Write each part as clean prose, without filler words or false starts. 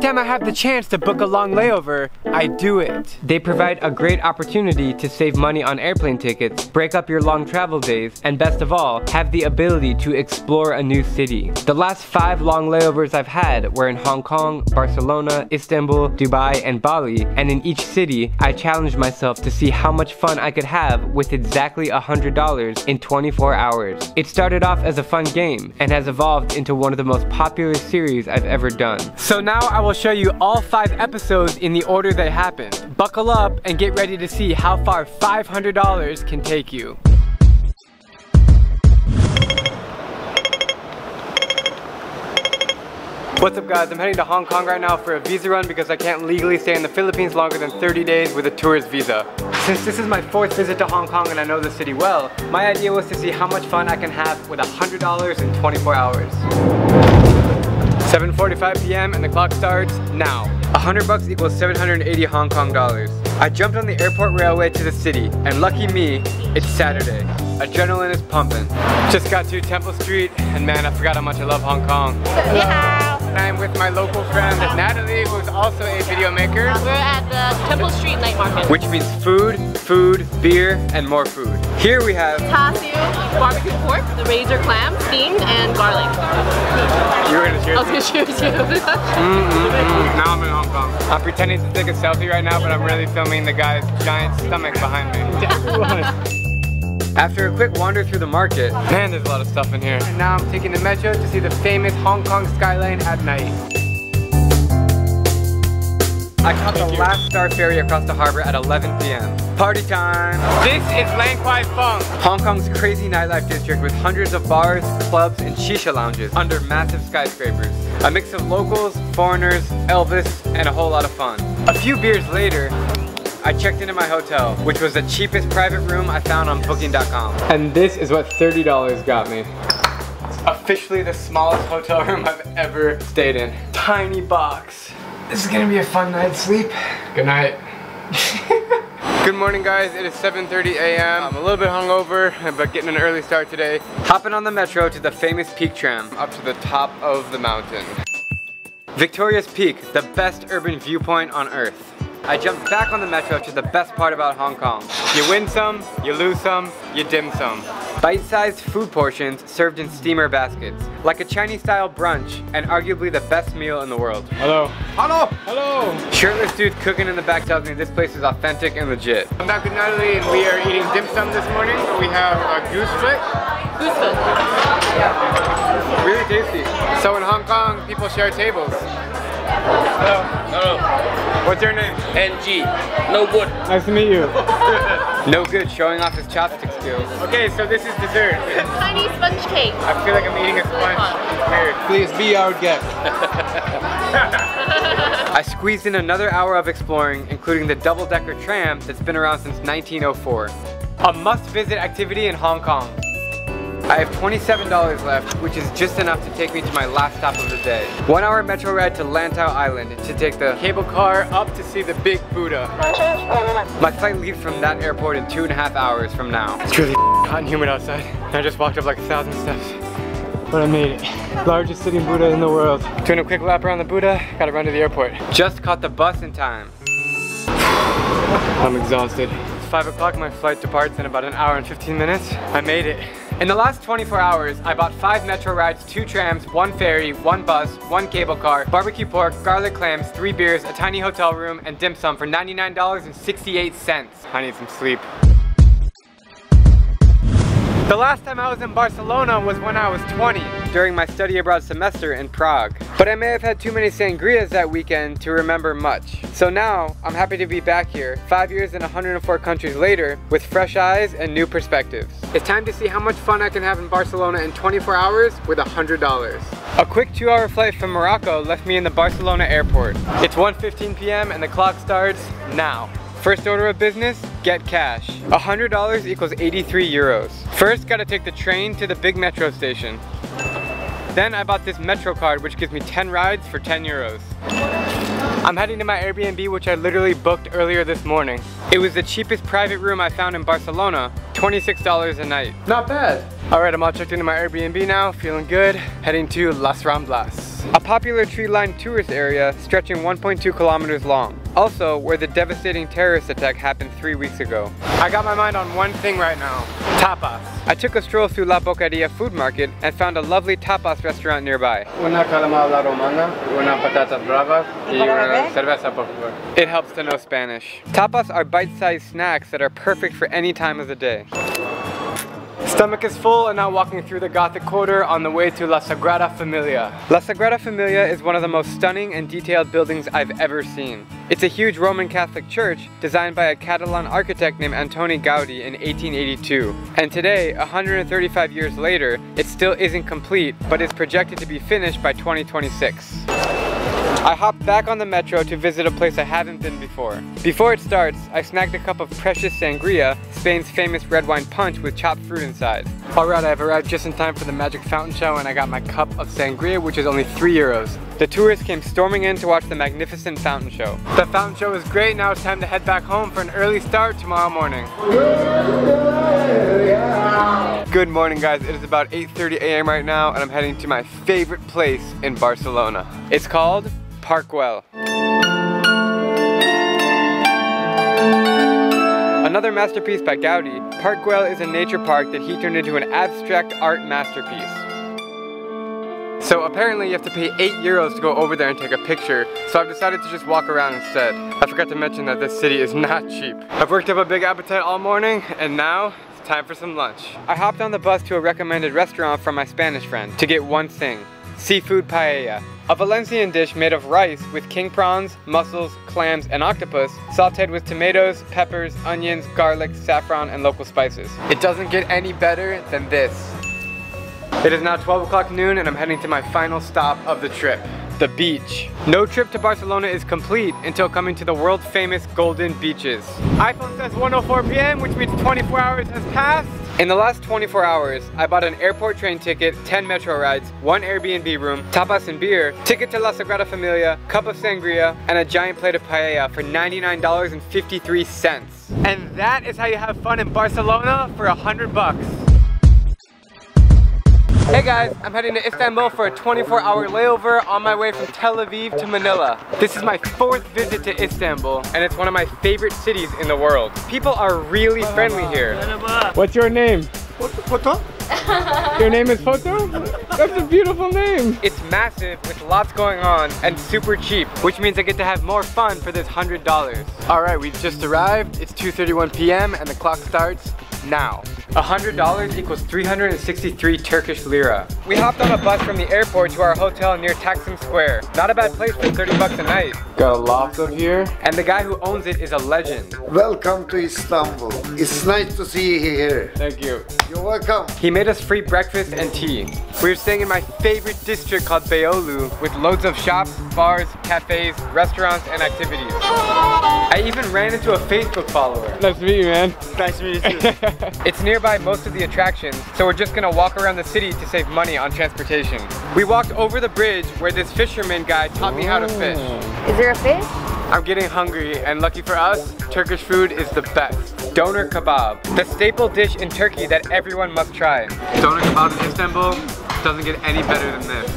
time I have the chance to book a long layover, I do it. They provide a great opportunity to save money on airplane tickets, break up your long travel days, and best of all, have the ability to explore a new city. The last 5 long layovers I've had were in Hong Kong, Barcelona, Istanbul, Dubai, and Bali, and in each city, I challenged myself to see how much fun I could have with exactly $100 in 24 hours. It started off as a fun game, and has evolved into one of the most popular series I've ever done. So now I will show you all 5 episodes in the order they happened. Buckle up and get ready to see how far $500 can take you. What's up guys, I'm heading to Hong Kong right now for a visa run because I can't legally stay in the Philippines longer than 30 days with a tourist visa. Since this is my 4th visit to Hong Kong and I know the city well, my idea was to see how much fun I can have with $100 in 24 hours. 7:45 p.m. and the clock starts now. $100 equals 780 Hong Kong dollars. I jumped on the airport railway to the city, and lucky me, it's Saturday. Adrenaline is pumping. Just got to Temple Street, and man, I forgot how much I love Hong Kong. Yeah. I'm with my local friend Natalie, who's also a video maker. We're at the Temple Street Night Market. Which means food, beer, and more food. Here we have Tasu, barbecue pork, the razor clam, steamed, and garlic. You were gonna cheers? I was gonna cheers you. Now I'm in Hong Kong. I'm pretending to take a selfie right now, but I'm really filming the guy's giant stomach behind me. After a quick wander through the market, man, there's a lot of stuff in here. And now I'm taking the metro to see the famous Hong Kong skyline at night. I caught the last Star ferry across the harbor at 11 p.m. Party time! This is Lang Kwai Fong, Hong Kong's crazy nightlife district with hundreds of bars, clubs, and shisha lounges under massive skyscrapers. A mix of locals, foreigners, Elvis, and a whole lot of fun. A few beers later, I checked into my hotel, which was the cheapest private room I found on booking.com. And this is what $30 got me. It's officially the smallest hotel room I've ever stayed in. Tiny box. This is gonna be a fun night's sleep. Good night. Good morning guys, it is 7:30 a.m. I'm a little bit hungover, but getting an early start today. Hopping on the metro to the famous Peak tram up to the top of the mountain. Victoria's Peak, the best urban viewpoint on earth. I jumped back on the metro to the best part about Hong Kong. You win some, you lose some, you dim some. Bite-sized food portions served in steamer baskets. Like a Chinese-style brunch, and arguably the best meal in the world. Hello. Hello. Hello. Shirtless dude cooking in the back tells me this place is authentic and legit. I'm back with Natalie and we are eating dim sum this morning. We have a goose foot. Goose foot. Really tasty. So in Hong Kong, people share tables. Hello. Hello. What's your name? NG. No good. Nice to meet you. No good, showing off his chopstick skills. Okay, so this is dessert. Tiny sponge cake. I feel like I'm eating a sponge. It's weird. Please be our guest. I squeezed in another hour of exploring, including the double-decker tram that's been around since 1904. A must-visit activity in Hong Kong. I have $27 left, which is just enough to take me to my last stop of the day. 1 hour metro ride to Lantau Island to take the cable car up to see the big Buddha. My flight leaves from that airport in 2.5 hours from now. It's really hot and humid outside. I just walked up like 1,000 steps. But I made it. Largest sitting Buddha in the world. Doing a quick lap around the Buddha, gotta run to the airport. Just caught the bus in time. I'm exhausted. It's 5 o'clock, my flight departs in about 1 hour and 15 minutes. I made it. In the last 24 hours, I bought 5 metro rides, 2 trams, 1 ferry, 1 bus, 1 cable car, barbecue pork, garlic clams, 3 beers, a tiny hotel room, and dim sum for $99.68. I need some sleep. The last time I was in Barcelona was when I was 20, during my study abroad semester in Prague. But I may have had too many sangrias that weekend to remember much. So now, I'm happy to be back here, 5 years and 104 countries later, with fresh eyes and new perspectives. It's time to see how much fun I can have in Barcelona in 24 hours with $100. A quick 2-hour flight from Morocco left me in the Barcelona airport. It's 1:15 p.m. and the clock starts now. First order of business, get cash. $100 equals 83 euros. First, gotta take the train to the big metro station. Then I bought this metro card, which gives me 10 rides for 10 euros. I'm heading to my Air Bnb, which I literally booked earlier this morning. It was the cheapest private room I found in Barcelona, $26 a night. Not bad. All right, I'm all checked into my Air Bnb now, feeling good. Heading to Las Ramblas. a popular tree-lined tourist area stretching 1.2 kilometers long. Also, where the devastating terrorist attack happened 3 weeks ago. I got my mind on one thing right now: tapas. I took a stroll through La Boqueria food market and found a lovely tapas restaurant nearby. Una calamada romana, una patatas bravas, y una cerveza, por favor. It helps to know Spanish. Tapas are bite-sized snacks that are perfect for any time of the day. Stomach is full and now walking through the Gothic quarter on the way to La Sagrada Familia. La Sagrada Familia is one of the most stunning and detailed buildings I've ever seen. It's a huge Roman Catholic church designed by a Catalan architect named Antoni Gaudi in 1882. And today, 135 years later, it still isn't complete, but is projected to be finished by 2026. I hopped back on the metro to visit a place I haven't been before. Before it starts, I snagged a cup of precious sangria, Spain's famous red wine punch with chopped fruit inside. Alright, I've arrived just in time for the magic fountain show and I got my cup of sangria, which is only 3 euros. The tourists came storming in to watch the magnificent fountain show. The fountain show was great, now it's time to head back home for an early start tomorrow morning. Good morning guys, it is about 8:30 a.m. right now and I'm heading to my favorite place in Barcelona. It's called Park Güell. Another masterpiece by Gaudi, Park Güell is a nature park that he turned into an abstract art masterpiece. So apparently you have to pay 8 euros to go over there and take a picture, so I've decided to just walk around instead. I forgot to mention that this city is not cheap. I've worked up a big appetite all morning and now it's time for some lunch. I hopped on the bus to a recommended restaurant from my Spanish friend to get one thing: seafood paella. A Valencian dish made of rice with king prawns, mussels, clams, and octopus, sauteed with tomatoes, peppers, onions, garlic, saffron, and local spices. It doesn't get any better than this. It is now 12 o'clock noon and I'm heading to my final stop of the trip, the beach. No trip to Barcelona is complete until coming to the world famous Golden Beaches. iPhone says 1:04 p.m., which means 24 hours has passed. In the last 24 hours, I bought an airport train ticket, 10 metro rides, 1 Airbnb room, tapas and beer, ticket to La Sagrada Familia, cup of sangria, and a giant plate of paella for $99.53. And that is how you have fun in Barcelona for $100. Hey guys, I'm heading to Istanbul for a 24-hour layover on my way from Tel Aviv to Manila. This is my 4th visit to Istanbul, and it's one of my favorite cities in the world. People are really friendly here. What's your name? Foto? Your name is Foto? That's a beautiful name. It's massive with lots going on and super cheap, which means I get to have more fun for this $100. Alright, we've just arrived. It's 2:31 p.m. and the clock starts now. $100 equals 363 Turkish lira. We hopped on a bus from the airport to our hotel near Taksim Square. Not a bad place for 30 bucks a night. Got a loft up here. And the guy who owns it is a legend. Welcome to Istanbul. It's nice to see you here. Thank you. You're welcome. He made us free breakfast and tea. We were staying in my favorite district called Beyoğlu with loads of shops, bars, cafes, restaurants, and activities. I even ran into a Facebook follower. Nice to meet you, man. Nice to meet you too. It's nearby most of the attractions, so we're just gonna walk around the city to save money on transportation. We walked over the bridge where this fisherman guy taught me how to fish. Is there a fish? I'm getting hungry, and lucky for us, Turkish food is the best. Doner kebab, the staple dish in Turkey that everyone must try. Doner kebab in Istanbul doesn't get any better than this.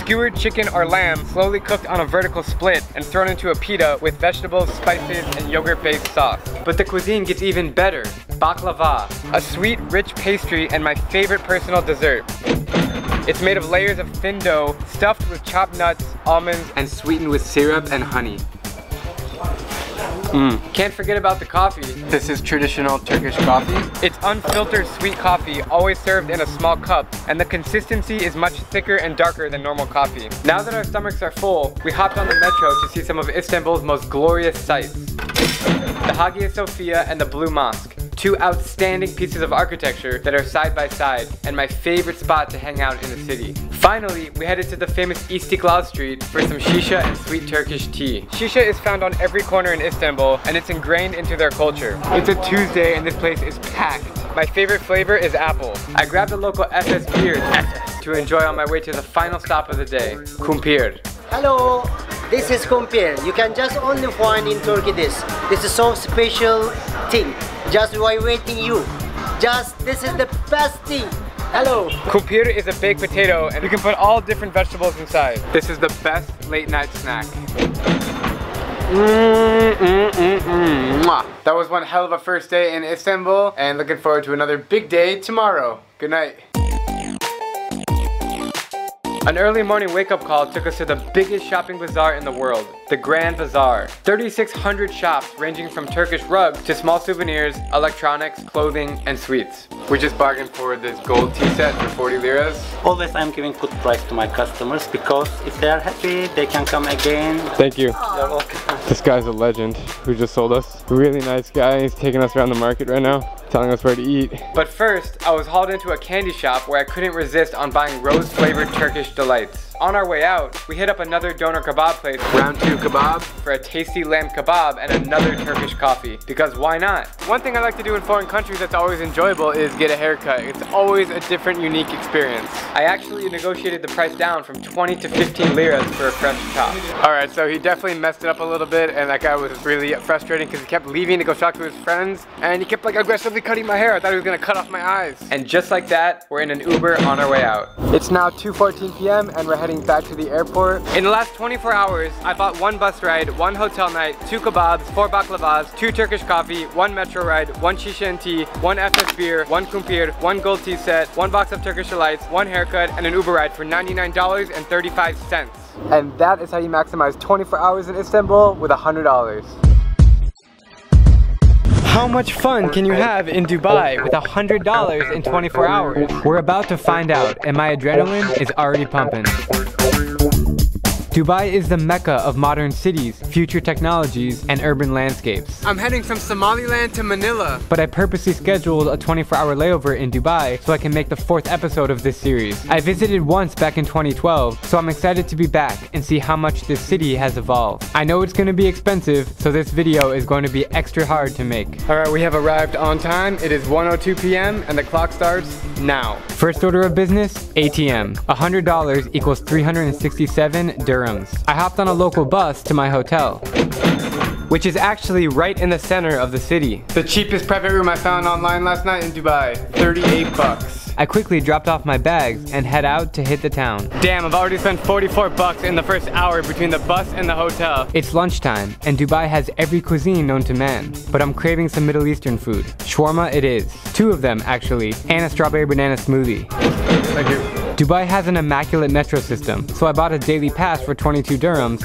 Skewered chicken or lamb slowly cooked on a vertical split and thrown into a pita with vegetables, spices, and yogurt-based sauce. But the cuisine gets even better. Baklava, a sweet, rich pastry and my favorite personal dessert. It's made of layers of thin dough, stuffed with chopped nuts, almonds, and sweetened with syrup and honey. Can't forget about the coffee. This is traditional Turkish coffee. It's unfiltered sweet coffee, always served in a small cup, and the consistency is much thicker and darker than normal coffee. Now that our stomachs are full, we hopped on the metro to see some of Istanbul's most glorious sights. The Hagia Sophia and the Blue Mosque. 2 outstanding pieces of architecture that are side by side, and my favorite spot to hang out in the city. Finally, we headed to the famous Istiklal Street for some shisha and sweet Turkish tea. Shisha is found on every corner in Istanbul, and it's ingrained into their culture. It's a Tuesday and this place is packed. My favorite flavor is apple. I grabbed a local FS beer to enjoy on my way to the final stop of the day, kumpir. Hello, this is compare. You can just only find in Turkey this. This is so special thing. Just while waiting you. Just this is the best thing. Hello. Kumpir is a baked potato and you can put all different vegetables inside. This is the best late night snack. Mwah. That was one hell of a first day in Istanbul and looking forward to another big day tomorrow. Good night. An early morning wake-up call took us to the biggest shopping bazaar in the world, the Grand Bazaar. 3,600 shops ranging from Turkish rugs to small souvenirs, electronics, clothing, and sweets. We just bargained for this gold tea set for 40 liras. Always I'm giving good price to my customers because if they are happy, they can come again. Thank you. You're welcome. This guy's a legend who just sold us. Really nice guy. He's taking us around the market right now, telling us where to eat. But first, I was hauled into a candy shop where I couldn't resist on buying rose-flavored Turkish delights. On our way out, we hit up another doner kebab place, Round 2 Kebab, for a tasty lamb kebab and another Turkish coffee. Because why not? One thing I like to do in foreign countries that's always enjoyable is get a haircut. It's always a different, unique experience. I actually negotiated the price down from 20 to 15 liras for a fresh top. Alright, so he definitely messed it up a little bit and that guy was really frustrating because he kept leaving to go talk to his friends and he kept like aggressively cutting my hair. I thought he was gonna cut off my eyes. And just like that, we're in an Uber on our way out. It's now 2:14 p.m. and we're heading back to the airport. In the last 24 hours, I bought 1 bus ride, 1 hotel night, 2 kebabs, 4 baklavas, 2 Turkish coffee, 1 metro ride, 1 shisha and tea, 1 FS beer, 1 kumpir, 1 gold tea set, 1 box of Turkish delights, 1 haircut, and an Uber ride for $99.35. And that is how you maximize 24 hours in Istanbul with $100. How much fun can you have in Dubai with $100 in 24 hours? We're about to find out, and my adrenaline is already pumping. Dubai is the mecca of modern cities, future technologies, and urban landscapes. I'm heading from Somaliland to Manila, but I purposely scheduled a 24-hour layover in Dubai so I can make the 4th episode of this series. I visited once back in 2012, so I'm excited to be back and see how much this city has evolved. I know it's going to be expensive, so this video is going to be extra hard to make. Alright, we have arrived on time. It is 1:02 p.m. and the clock starts now. First order of business, ATM. $100 equals 367 dirhams. I hopped on a local bus to my hotel, which is actually right in the center of the city. The cheapest private room I found online last night in Dubai, 38 bucks. I quickly dropped off my bags and head out to hit the town. Damn, I've already spent 44 bucks in the first hour between the bus and the hotel. It's lunchtime, and Dubai has every cuisine known to man, but I'm craving some Middle Eastern food. Shawarma it is. 2 of them, actually, and a strawberry banana smoothie. Thank you. Dubai has an immaculate metro system, so I bought a daily pass for 22 dirhams,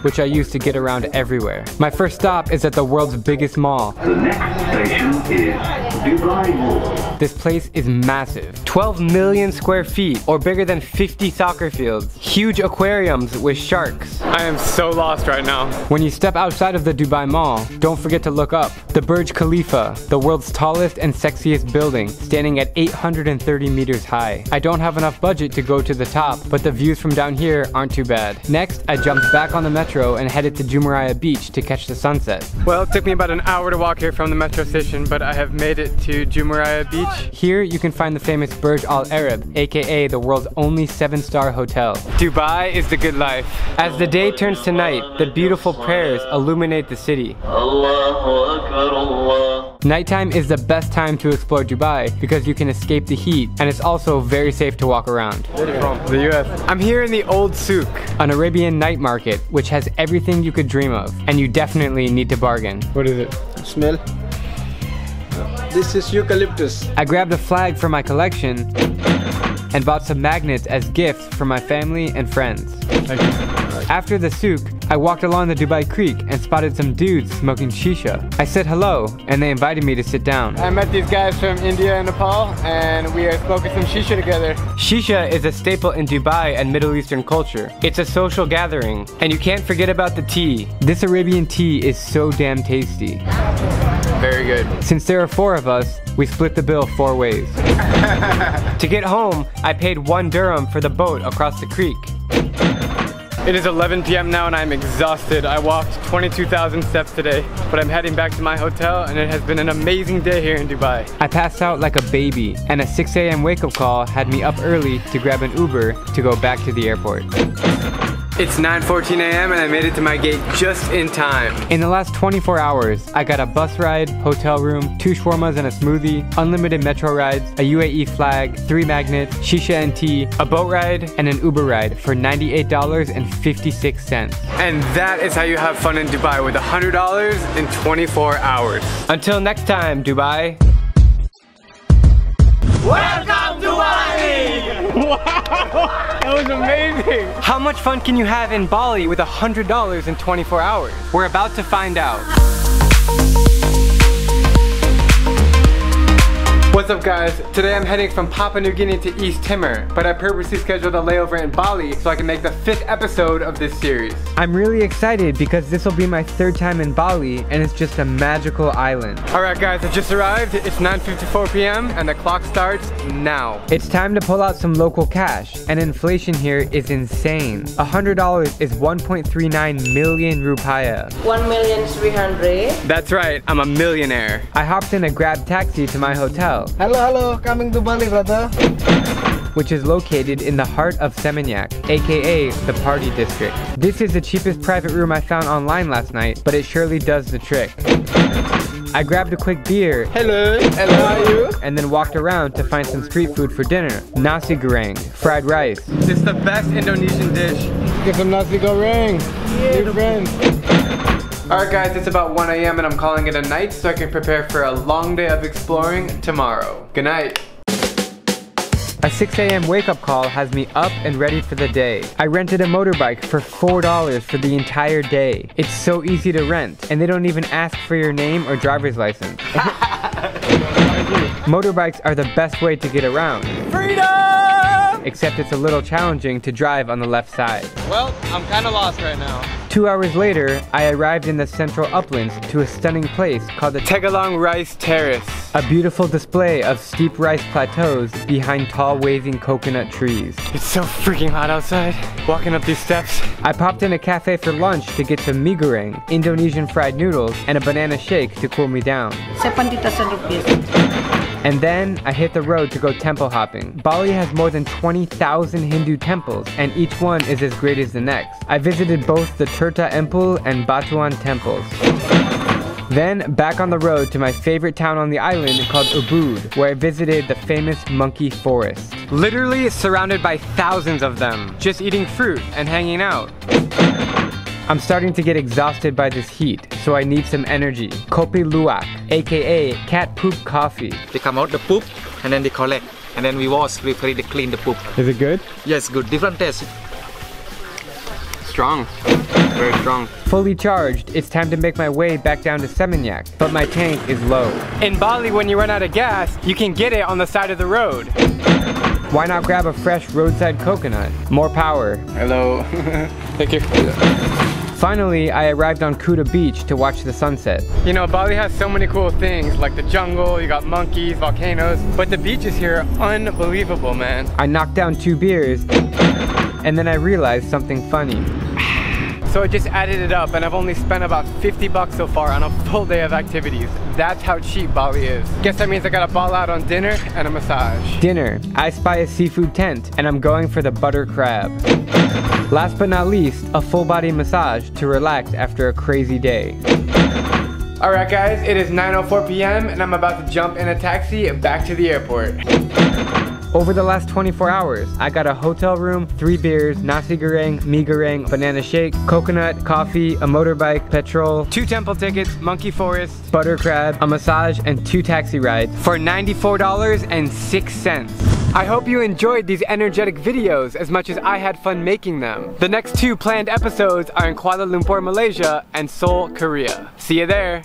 which I use to get around everywhere. My first stop is at the world's biggest mall. The next station is Dubai Mall. This place is massive. 12 million square feet, or bigger than 50 soccer fields. Huge aquariums with sharks. I am so lost right now. When you step outside of the Dubai Mall, don't forget to look up. The Burj Khalifa, the world's tallest and sexiest building, standing at 830 meters high. I don't have enough budget to go to the top, but the views from down here aren't too bad. Next, I jumped back on the metro and headed to Jumeirah Beach to catch the sunset. Well, it took me about an hour to walk here from the metro station, but I have made it to Jumeirah Beach. Here you can find the famous Burj Al Arab, aka the world's only 7-star hotel. Dubai is the good life. As the day turns to night, the beautiful prayers illuminate the city. Nighttime is the best time to explore Dubai because you can escape the heat, and it's also very safe to walk around. Where are you from? The US. I'm here in the Old Souk, an Arabian night market which has everything you could dream of, and you definitely need to bargain. What is it? Smell. This is eucalyptus. I grabbed a flag for my collection and bought some magnets as gifts for my family and friends. Thank you. After the souk, I walked along the Dubai Creek and spotted some dudes smoking shisha. I said hello, and they invited me to sit down. I met these guys from India and Nepal, and we are smoking some shisha together. Shisha is a staple in Dubai and Middle Eastern culture. It's a social gathering, and you can't forget about the tea. This Arabian tea is so damn tasty. Very good. Since there are 4 of us, we split the bill 4 ways. To get home, I paid 1 dirham for the boat across the creek. It is 11 p.m. now and I'm exhausted. I walked 22,000 steps today, but I'm heading back to my hotel and it has been an amazing day here in Dubai. I passed out like a baby and a 6 a.m. wake-up call had me up early to grab an Uber to go back to the airport. It's 9:14 a.m. and I made it to my gate just in time. In the last 24 hours, I got a bus ride, hotel room, 2 shawarmas and a smoothie, unlimited metro rides, a UAE flag, 3 magnets, shisha and tea, a boat ride, and an Uber ride for $98.56. And that is how you have fun in Dubai with $100 in 24 hours. Until next time, Dubai. Welcome to Bali! Wow, that was amazing! How much fun can you have in Bali with $100 in 24 hours? We're about to find out. What's up guys? Today I'm heading from Papua New Guinea to East Timor, but I purposely scheduled a layover in Bali so I can make the 5th episode of this series. I'm really excited because this will be my 3rd time in Bali and it's just a magical island. Alright guys, I just arrived. It's 9:54 p.m. and the clock starts now. It's time to pull out some local cash, and inflation here is insane. $100 is 1.39 million rupiah. 1,300,000. That's right, I'm a millionaire. I hopped in a Grab taxi to my hotel. Hello, coming to Bali, brother. Which is located in the heart of Seminyak, aka the party district. This is the cheapest private room I found online last night, but it surely does the trick. I grabbed a quick beer. Hello, how are you? And then walked around to find some street food for dinner. Nasi goreng, fried rice. This is the best Indonesian dish. Get some nasi goreng. New friends. Alright guys, it's about 1 a.m. and I'm calling it a night so I can prepare for a long day of exploring tomorrow. Good night. A 6 a.m. wake-up call has me up and ready for the day. I rented a motorbike for $4 for the entire day. It's so easy to rent, and they don't even ask for your name or driver's license. Motorbikes are the best way to get around. Freedom! Except it's a little challenging to drive on the left side. Well, I'm kinda lost right now. 2 hours later, I arrived in the central uplands to a stunning place called the Tagalong Rice Terrace. A beautiful display of steep rice plateaus behind tall waving coconut trees. It's so freaking hot outside. Walking up these steps. I popped in a cafe for lunch to get some mie goreng, Indonesian fried noodles, and a banana shake to cool me down. 70,000 rupiah. And then I hit the road to go temple hopping. Bali has more than 20,000 Hindu temples, and each one is as great as the next. I visited both the Tirta Empul and Batuan temples. Then back on the road to my favorite town on the island called Ubud, where I visited the famous monkey forest. Literally surrounded by thousands of them, just eating fruit and hanging out. I'm starting to get exhausted by this heat, so I need some energy. Kopi luwak, aka cat poop coffee. They come out the poop and then they collect, and then we wash, we clean the poop. Is it good? Yes, good. Different taste. Strong. Very strong. Fully charged, it's time to make my way back down to Seminyak, but my tank is low. In Bali, when you run out of gas, you can get it on the side of the road. Why not grab a fresh roadside coconut? More power. Hello. Thank you. Finally, I arrived on Kuta Beach to watch the sunset. You know, Bali has so many cool things, like the jungle, you got monkeys, volcanoes, but the beaches here are unbelievable, man. I knocked down 2 beers, and then I realized something funny. So I just added it up and I've only spent about 50 bucks so far on a full day of activities. That's how cheap Bali is. Guess that means I gotta ball out on dinner and a massage. Dinner, I spy a seafood tent and I'm going for the butter crab. Last but not least, a full body massage to relax after a crazy day. Alright guys, it is 9:04 p.m. and I'm about to jump in a taxi back to the airport. Over the last 24 hours, I got a hotel room, 3 beers, nasi goreng, mie goreng, banana shake, coconut, coffee, a motorbike, petrol, 2 temple tickets, monkey forest, butter crab, a massage, and 2 taxi rides for $94.06. I hope you enjoyed these energetic videos as much as I had fun making them. The next 2 planned episodes are in Kuala Lumpur, Malaysia and Seoul, Korea. See you there!